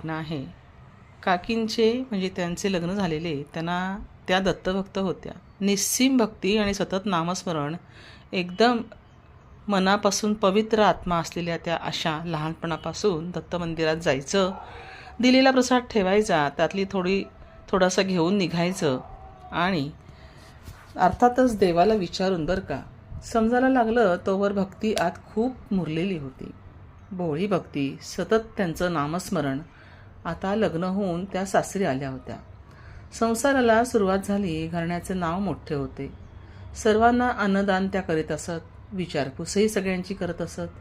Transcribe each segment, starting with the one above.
घटना आहे. काकींचे म्हणजे त्यांचे लग्न झालेले, त्यांना त्या दत्तभक्त होत्या. निस्सीम भक्ती आणि सतत नामस्मरण, एकदम मनापासून पवित्र आत्मा असलेल्या त्या अशा लहानपणापासून दत्त मंदिरात जायचं, दिलेला प्रसाद ठेवायचा, त्यातली थोडासा घेऊन निघायचं आणि अर्थातच देवाला विचारून बरं का. समजायला लागलं तोवर भक्ती आत खूप मुरलेली होती. भोळी भक्ती, सतत त्यांचं नामस्मरण. आता लग्न होऊन त्या सासरी आल्या होत्या. संसाराला सुरुवात झाली. घराण्याचे नाव मोठे होते. सर्वांना अन्नदान त्या करीत असत. विचारपूसही सगळ्यांची करत असत.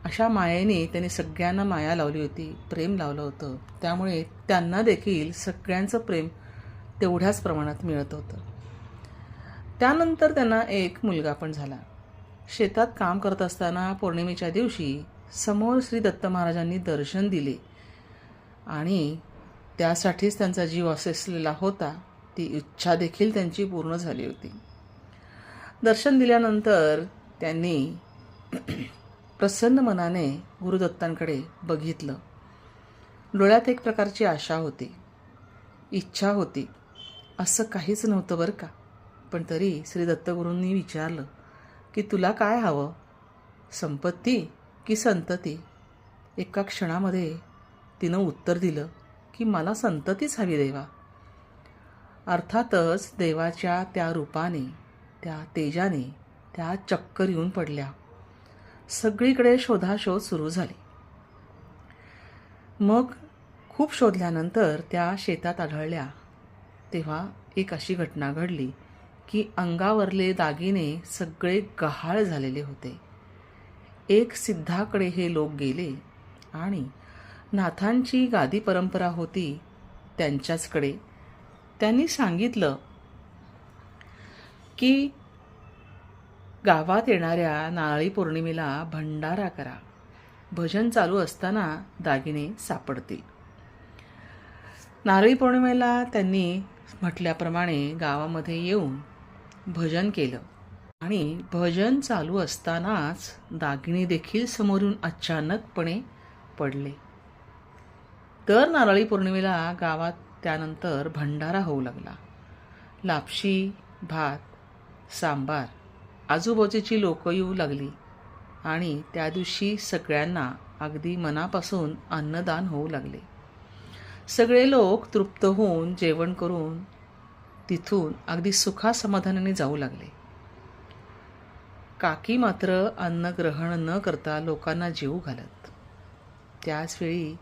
अशा मायेने त्यांनी सगळ्यांना माया लावली होती, प्रेम लावलं होतं. त्यामुळे त्यांना देखील सगळ्यांचं प्रेम तेवढ्याच प्रमाणात मिळत होतं. त्यानंतर त्यांना एक मुलगा पण झाला. शेतात काम करत असताना पौर्णिमेच्या दिवशी समोर श्री दत्त महाराजांनी दर्शन दिले आणि त्यासाठीच त्यांचा जीव असलेला होता. ती इच्छा देखील त्यांची पूर्ण झाली होती. दर्शन दिल्यानंतर त्यांनी प्रसन्न मनाने गुरुदत्तांकडे बघितलं. डोळ्यात एक प्रकारची आशा होती, इच्छा होती. असं काहीच नव्हतं बरं का. पण तरी श्री दत्तगुरूंनी विचारलं की तुला काय हवं, संपत्ती की संतती? एका क्षणामध्ये तिनं उत्तर दिलं की मला संततीच हवी देवा. अर्थातच देवाच्या त्या रूपाने, त्या तेजाने त्या चक्कर येऊन पडल्या. सगळीकडे शोधाशोध सुरू झाली. मग खूप शोधल्यानंतर त्या शेतात आढळल्या. तेव्हा एक अशी घटना घडली की अंगावरले दागिने सगळे गहाळ झालेले होते. एक सिद्धाकडे हे लोक गेले आणि नाथांची गादी परंपरा होती त्यांच्याचकडे. त्यांनी सांगितलं की गावात येणाऱ्या नारळी पौर्णिमेला भंडारा करा. भजन चालू असताना दागिने सापडतील. नारळी पौर्णिमेला त्यांनी म्हटल्याप्रमाणे गावामध्ये येऊन भजन केलं आणि भजन चालू असतानाच दागिने देखील समोरून अचानकपणे पडले. दर नारळी पौर्णिमेला गावात त्यानंतर भंडारा होऊ लागला. लापशी, भात, सांबार, आजूबाजूची लोकं येऊ लागली आणि त्या दिवशी सगळ्यांना अगदी मनापासून अन्नदान होऊ लागले. सगळे लोक तृप्त होऊन जेवण करून तिथून अगदी सुखासमाधानाने जाऊ लागले. काकी मात्र अन्न ग्रहण न करता लोकांना जेवू घालत. त्याचवेळी